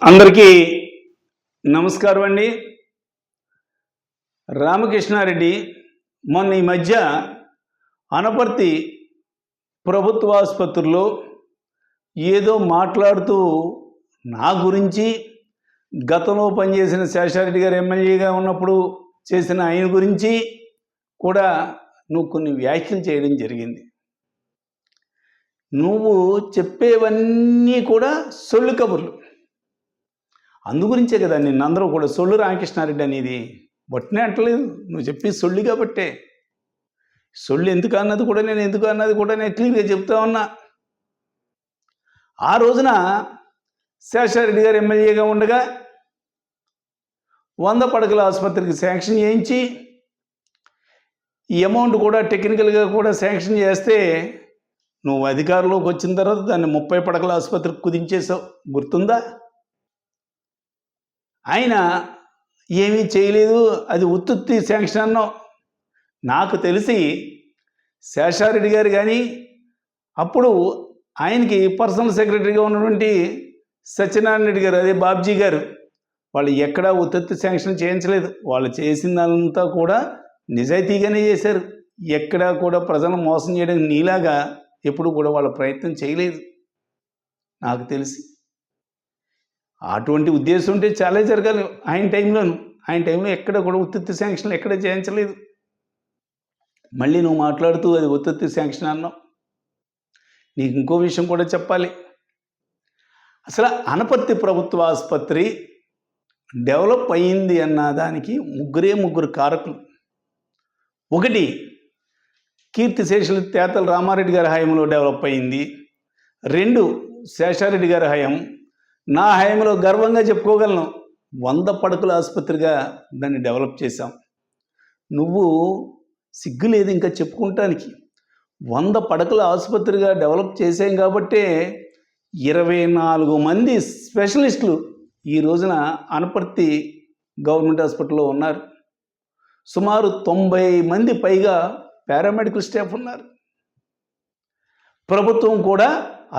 అందరికీ నమస్కారం అండి. రామకృష్ణారెడ్డి మొన్న ఈ మధ్య అనపర్తి ప్రభుత్వ ఆసుపత్రిలో ఏదో మాట్లాడుతూ నా గురించి గతంలో పనిచేసిన శేషారెడ్డి గారు ఎమ్మెల్యేగా ఉన్నప్పుడు చేసిన ఆయన గురించి కూడా నువ్వు కొన్ని వ్యాఖ్యలు చేయడం జరిగింది. నువ్వు చెప్పేవన్నీ కూడా సొల్లు కబుర్లు. అందుగురించే కదా నిన్నందరూ కూడా సొల్లు రామకృష్ణారెడ్డి అనేది. బొట్టనే అంటలేదు, నువ్వు చెప్పి సొల్లు కాబట్టే. సొల్లు ఎందుకు అన్నది కూడా నేను క్లియర్గా చెప్తా ఉన్నా. ఆ రోజున శేషారెడ్డి గారు ఎమ్మెల్యేగా ఉండగా 100 పడకల ఆసుపత్రికి శాంక్షన్ చేయించి ఈ అమౌంట్ కూడా టెక్నికల్గా కూడా శాంక్షన్ చేస్తే నువ్వు అధికారంలోకి వచ్చిన తర్వాత దాన్ని 30 పడకల ఆసుపత్రికి కుదించేసావు, గుర్తుందా? ఆయన ఏమీ చేయలేదు, అది ఉత్తుత్తి శాంక్షన్ అన్నావు. నాకు తెలిసి శేషారెడ్డి గారు కానీ అప్పుడు ఆయనకి పర్సనల్ సెక్రటరీగా ఉన్నటువంటి సత్యనారాయణ రెడ్డి గారు, అదే బాబ్జీ గారు, వాళ్ళు ఎక్కడా ఉత్తుత్తి శాంక్షన్ చేయించలేదు. వాళ్ళు చేసిందంతా కూడా నిజాయితీగానే చేశారు. ఎక్కడా కూడా ప్రజలను మోసం చేయడానికి నీలాగా ఎప్పుడు కూడా వాళ్ళ ప్రయత్నం చేయలేదు నాకు తెలిసి. అటువంటి ఉద్దేశం ఉంటే చాలా జరగాలి ఆయన టైంలో ఎక్కడ కూడా ఉత్తుత్తి శాంక్షన్లు ఎక్కడ చేయించలేదు. మళ్ళీ నువ్వు మాట్లాడుతూ అది ఉత్తుత్తి శాంక్షన్ అన్నావు. నీకు ఇంకో విషయం కూడా చెప్పాలి. అసలు అనపర్తి ప్రభుత్వ ఆసుపత్రి డెవలప్ అయ్యింది అన్న దానికి ముగ్గురు కారకులు. ఒకటి, కీర్తిశేషులు తేతల రామారెడ్డి గారి హయాంలో డెవలప్ అయ్యింది. 2, శేషారెడ్డి గారి హయాం. నా హయాంలో గర్వంగా చెప్పుకోగలను 100 పడకల ఆసుపత్రిగా దాన్ని డెవలప్ చేశాం. నువ్వు సిగ్గు లేదు ఇంకా చెప్పుకుంటానికి. 100 పడకల ఆసుపత్రిగా డెవలప్ చేసాం కాబట్టే 24 మంది స్పెషలిస్టులు ఈ రోజున అనపర్తి గవర్నమెంట్ హాస్పిటల్లో ఉన్నారు. సుమారు 90 మంది పైగా పారామెడికల్ స్టాఫ్ ఉన్నారు. ప్రభుత్వం కూడా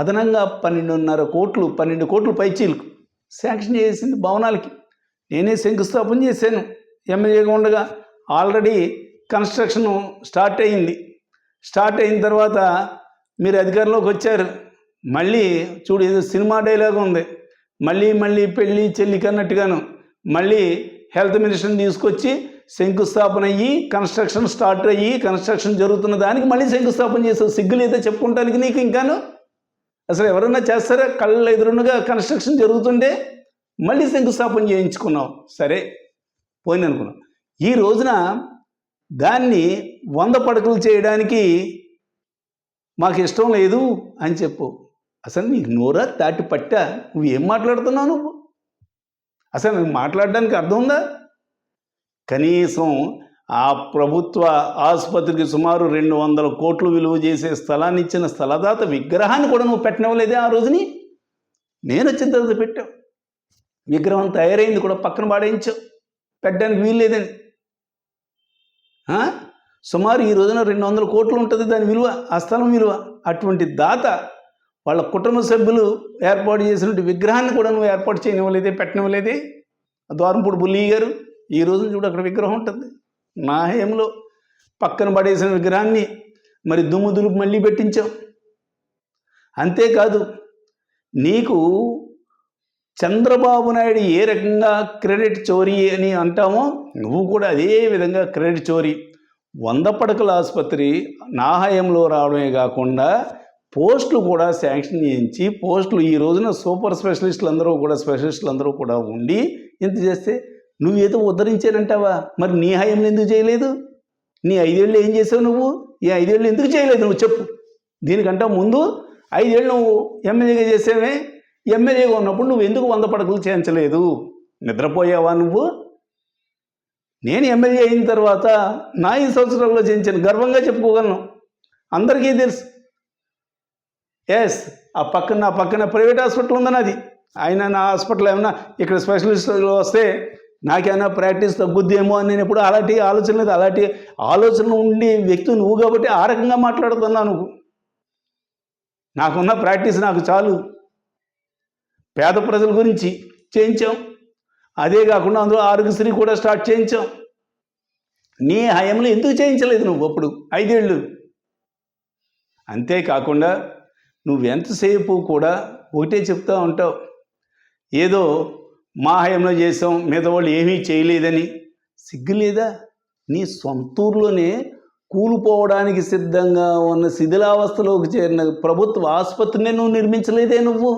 అదనంగా 12 కోట్లు పైచీలకు శాంక్షన్ చేసింది భవనాలకి. నేనే శంకుస్థాపన చేశాను ఎమ్మెల్యేగా ఉండగా. ఆల్రెడీ కన్స్ట్రక్షన్ స్టార్ట్ అయిన తర్వాత మీరు అధికారంలోకి వచ్చారు. మళ్ళీ చూడు, ఏదో సినిమా డైలాగ్ ఉంది, మళ్ళీ పెళ్ళి చెల్లికి అన్నట్టుగాను మళ్ళీ హెల్త్ మినిస్టర్ని తీసుకొచ్చి శంకుస్థాపన అయ్యి కన్స్ట్రక్షన్ స్టార్ట్ అయ్యి కన్స్ట్రక్షన్ జరుగుతున్న దానికి మళ్ళీ శంకుస్థాపన చేసావు. సిగ్గులేదో చెప్పుకుంటానికి నీకు ఇంకాను. అసలు ఎవరన్నా చేస్తారా? కళ్ళ ఎదురుగా కన్స్ట్రక్షన్ జరుగుతుంటే మళ్ళీ శంకుస్థాపన చేయించుకున్నావు. సరే పోయింది అనుకున్నావు. ఈ రోజున దాన్ని 100 పడకలు చేయడానికి మాకు ఇష్టం లేదు అని చెప్పు. అసలు నీకు నోరా దాటి పట్టా? నువ్వు ఏం మాట్లాడుతున్నావు? నువ్వు అసలు నువ్వు మాట్లాడడానికి అర్థం ఉందా? కనీసం ఆ ప్రభుత్వ ఆసుపత్రికి సుమారు 200 కోట్లు విలువ చేసే స్థలాన్ని ఇచ్చిన స్థలదాత విగ్రహాన్ని కూడా నువ్వు పెట్టనివ్వలేదే ఆ రోజుని. నేను వచ్చిన తర్వాత పెట్టావు. విగ్రహం తయారైంది కూడా పక్కన పాడేయించావు, పెట్టడానికి వీలు లేదని. సుమారు ఈ రోజున 200 కోట్లు ఉంటుంది దాని విలువ, ఆ స్థలం విలువ. అటువంటి దాత వాళ్ళ కుటుంబ సభ్యులు ఏర్పాటు చేసినటువంటి విగ్రహాన్ని కూడా నువ్వు ఏర్పాటు చేయనివ్వలేదే, పెట్టనివ్వలేదే. ద్వారంపూడి బుల్లయ్య గారు ఈ రోజున చూడు అక్కడ విగ్రహం ఉంటుంది. నా హయాంలో పక్కన పడేసిన విగ్రహాన్ని మరి దుమ్ము మళ్ళీ పెట్టించాం. అంతేకాదు, నీకు చంద్రబాబు నాయుడు ఏ రకంగా క్రెడిట్ చోరీ అని అంటామో నువ్వు కూడా అదే విధంగా క్రెడిట్ చోరీ. 100 పడకల ఆసుపత్రి నా హయాంలో రావడమే కాకుండా పోస్టులు కూడా శాంక్షన్ చేయించి పోస్టులు ఈ రోజున సూపర్ స్పెషలిస్టులు అందరూ కూడా ఉండి ఇంత చేస్తే నువ్వేదో ఉద్ధరించానంటావా? మరి నీ హయాంలో ఎందుకు చేయలేదు? నీ 5 ఏళ్ళు ఏం చేసావు నువ్వు? ఈ 5 ఏళ్ళు ఎందుకు చేయలేదు నువ్వు చెప్పు. దీనికంటే ముందు 5 ఏళ్ళు నువ్వు ఎమ్మెల్యేగా చేసావే. ఎమ్మెల్యేగా ఉన్నప్పుడు నువ్వు ఎందుకు 100 పడకలు చేయించలేదు? నిద్రపోయావా నువ్వు? నేను ఎమ్మెల్యే అయిన తర్వాత నా 5 సంవత్సరాల్లో చేయించాను, గర్వంగా చెప్పుకోగలను, అందరికీ తెలుసు. ఎస్, ఆ పక్కన ప్రైవేట్ హాస్పిటల్ ఉందని అది ఆయన నా హాస్పిటల్ ఏమన్నా ఇక్కడ స్పెషలిస్టులు వస్తే నాకేమైనా ప్రాక్టీస్ తగ్గుద్దేమో అని నేను ఎప్పుడు అలాంటి ఆలోచన లేదు. అలాంటి ఆలోచన ఉండే వ్యక్తి నువ్వు కాబట్టి ఆ రకంగా మాట్లాడుతున్నావు నువ్వు. నాకున్న ప్రాక్టీస్ నాకు చాలు. పేద ప్రజల గురించి చేయించాం. అదే కాకుండా అందులో ఆరోగ్యశ్రీ కూడా స్టార్ట్ చేయించాం. నీ హయాంలో ఎందుకు చేయించలేదు నువ్వు అప్పుడు 5 ఏళ్ళు? అంతేకాకుండా నువ్వెంతసేపు కూడా ఒకటే చెప్తూ ఉంటావు, ఏదో మా హయాంలో చేసాం, మిగతా వాళ్ళు ఏమీ చేయలేదని. సిగ్గు లేదా? నీ సొంతూరులోనే కూలిపోవడానికి సిద్ధంగా ఉన్న శిథిలావస్థలోకి చేరిన ప్రభుత్వ ఆసుపత్రిని నువ్వు నిర్మించలేదే నువ్వు?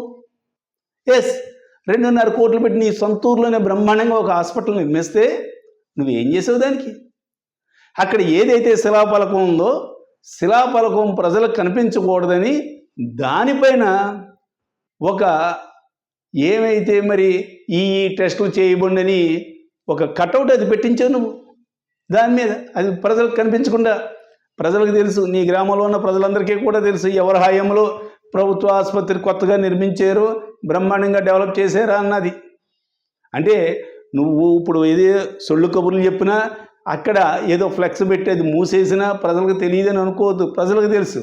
ఎస్, 2.5 కోట్లు పెట్టి నీ సొంతూరులోనే బ్రహ్మాండంగా ఒక హాస్పిటల్ నిర్మిస్తే నువ్వేం చేసావు దానికి? అక్కడ ఏదైతే శిలాఫలకం ఉందో, శిలాఫలకం ప్రజలకు కనిపించకూడదని దానిపైన ఒక ఏమైతే మరి ఈ టెస్టులు చేయబడినని ఒక కటౌట్ అది పెట్టించావు నువ్వు. దాని మీద అది ప్రజలకు కనిపించకుండా, ప్రజలకు తెలుసు, నీ గ్రామంలో ఉన్న ప్రజలందరికీ కూడా తెలుసు ఎవరి హయాంలో ప్రభుత్వ ఆసుపత్రి కొత్తగా నిర్మించారు, బ్రహ్మాండంగా డెవలప్ చేశారా అన్నది. అంటే నువ్వు ఇప్పుడు ఏదో సొల్లు కబుర్లు చెప్పినా, అక్కడ ఏదో ఫ్లెక్స్ పెట్టి అది మూసేసినా ప్రజలకు తెలియదని అనుకోవద్దు, ప్రజలకు తెలుసు.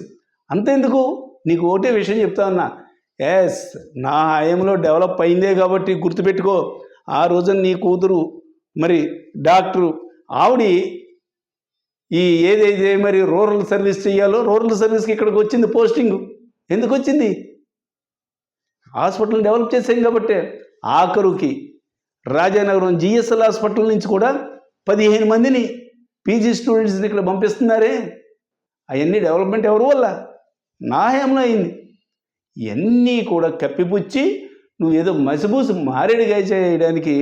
అంతెందుకు, నీకు ఒకటే విషయం చెప్తా ఉన్నా, ఎస్ నా హయాంలో డెవలప్ అయిందే కాబట్టి గుర్తుపెట్టుకో. ఆ రోజున నీ కూతురు మరి డాక్టరు ఆవిడ ఈ ఏదైతే మరి రూరల్ సర్వీస్ చేయాలో రూరల్ సర్వీస్కి ఇక్కడికి వచ్చింది పోస్టింగ్. ఎందుకు వచ్చింది? హాస్పిటల్ డెవలప్ చేసాం కాబట్టి. ఆఖరుకి రాజానగరం జిఎస్ఎల్ హాస్పిటల్ నుంచి కూడా 15 మందిని పీజీ స్టూడెంట్స్ని ఇక్కడ పంపిస్తున్నారే. అవన్నీ డెవలప్మెంట్ ఎవరి వల్ల? నా హయాంలో అయింది. ఇవన్నీ కూడా కప్పిపుచ్చి నువ్వు ఏదో మసిబూసి మారేడుగా చేయడానికి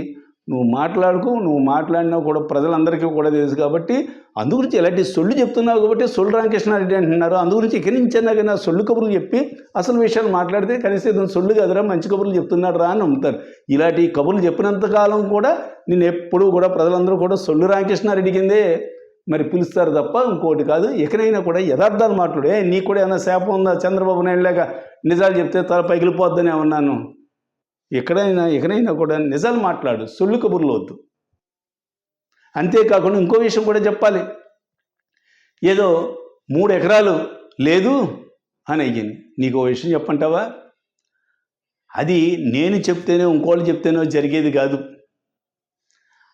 నువ్వు మాట్లాడుకు. నువ్వు మాట్లాడినా కూడా ప్రజలందరికీ కూడా తెలుసు కాబట్టి అందుగురించి ఇలాంటి సొల్లు చెప్తున్నావు కాబట్టి సొల్లు రామకృష్ణారెడ్డి అంటున్నారు. అందుగురించి ఇక్కడి నుంచి అన్నా కానీ సొల్లు కబుర్లు చెప్పి అసలు విషయాలు మాట్లాడితే కనీసం ఇతను సొల్లు కదరా, మంచి కబుర్లు చెప్తున్నాడు రా అని నమ్ముతారు. ఇలాంటి కబుర్లు చెప్పినంతకాలం కూడా నేను ఎప్పుడూ కూడా ప్రజలందరూ కూడా సొల్లు రామకృష్ణారెడ్డి కిందే మరి పిలుస్తారు తప్ప ఇంకోటి కాదు. ఎక్కడైనా కూడా యథార్థాలు మాట్లాడే. నీకు కూడా ఏమైనా శాపం ఉందా? చంద్రబాబు నాయుడు లేక నిజాలు చెప్తే తల పగిలిపోద్దని ఉన్నాను. ఎక్కడైనా కూడా నిజాలు మాట్లాడు, సొల్లు కబుర్లు వద్దు. అంతేకాకుండా ఇంకో విషయం కూడా చెప్పాలి. ఏదో 3 ఎకరాలు లేదు అని అయ్యింది. నీకు ఓ విషయం చెప్పంటావా? అది నేను చెప్తేనే ఇంకోళ్ళు చెప్తేనో జరిగేది కాదు.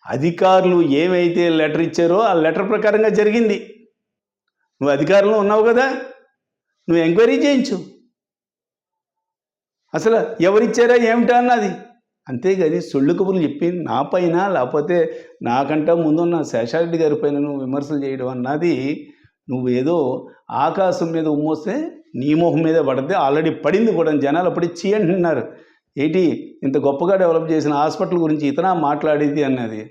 అధికారులు ఏమైతే లెటర్ ఇచ్చారో ఆ లెటర్ ప్రకారంగా జరిగింది. నువ్వు అధికారంలో ఉన్నావు కదా, నువ్వు ఎంక్వైరీ చేయించు. అసలు ఎవరిచ్చారా ఏమిటా అన్నది. అంతేగాని సొల్లు కబుర్లు చెప్పి నా పైన లేకపోతే నాకంటా ముందున్న శేషారెడ్డి గారి పైన నువ్వు విమర్శలు చేయడం అన్నది, నువ్వు ఏదో ఆకాశం మీద ఉమ్మోస్తే నీ మొహం మీద పడితే ఆల్రెడీ పడింది కూడా. జనాలు అప్పుడు చీ అంటున్నారు, ఏంటి ఇంత గొప్పగా డెవలప్ చేసిన హాస్పిటల్ గురించి ఇతనా మాట్లాడేది అన్నది.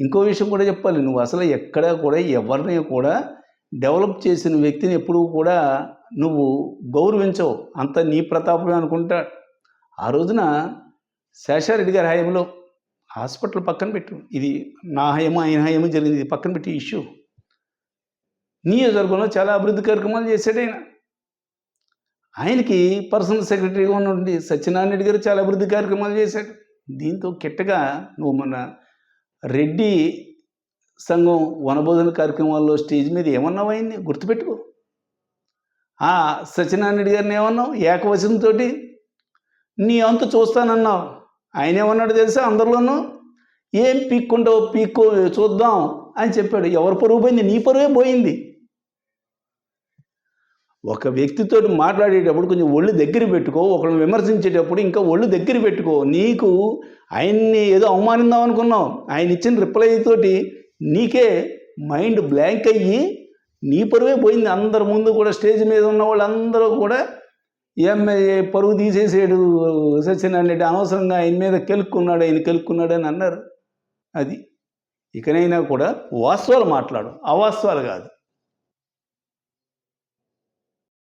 ఇంకో విషయం కూడా చెప్పాలి, నువ్వు అసలు ఎక్కడా కూడా ఎవరిని కూడా డెవలప్ చేసిన వ్యక్తిని ఎప్పుడూ కూడా నువ్వు గౌరవించవు. అంత నీ ప్రతాపమే అనుకుంటా. ఆ రోజున శేషారెడ్డి గారి హయాంలో హాస్పిటల్ పక్కన పెట్టు, ఇది నా హయము ఆయన హయము జరిగింది, ఇది పక్కన పెట్టి ఇష్యూ. నియోజకవర్గంలో చాలా అభివృద్ధి కార్యక్రమాలు చేశాడు ఆయన. ఆయనకి పర్సనల్ సెక్రటరీగా ఉన్నటువంటి సత్యనారాయణ రెడ్డి గారు చాలా అభివృద్ధి కార్యక్రమాలు చేశాడు. దీంతో కిట్టగా నువ్వు మన రెడ్డి సంఘం వనబోధన కార్యక్రమాల్లో స్టేజ్ మీద ఏమన్నావు ఆయన్ని గుర్తుపెట్టుకో. సత్యనారాయణ రెడ్డి గారిని ఏమన్నావు? ఏకవచనంతో నీ అంత చూస్తానన్నావు. ఆయన ఏమన్నాడు తెలుసా? అందరిలోనూ ఏం పీక్కుంటావు పీక్కో చూద్దాం అని చెప్పాడు. ఎవరి పరువు పోయింది? నీ పరువే పోయింది. ఒక వ్యక్తితో మాట్లాడేటప్పుడు కొంచెం ఒళ్ళు దగ్గర పెట్టుకో. ఒకరిని విమర్శించేటప్పుడు ఇంకా ఒళ్ళు దగ్గర పెట్టుకో. నీకు ఆయన్ని ఏదో అవమానిద్దాం అనుకున్నావు, ఆయన ఇచ్చిన రిప్లై తోటి నీకే మైండ్ బ్లాంక్ అయ్యి నీ పరువే పోయింది. అందరి ముందు కూడా స్టేజ్ మీద ఉన్న వాళ్ళందరూ కూడా ఎమ్మెల్యే పరువు తీసేసాడు సత్యనారాయణ రెడ్డి, అనవసరంగా ఆయన మీద కెలుక్కున్నాడు అని అన్నారు. అది ఇకనైనా కూడా వాస్తవాలు మాట్లాడు, అవాస్తవాలు కాదు.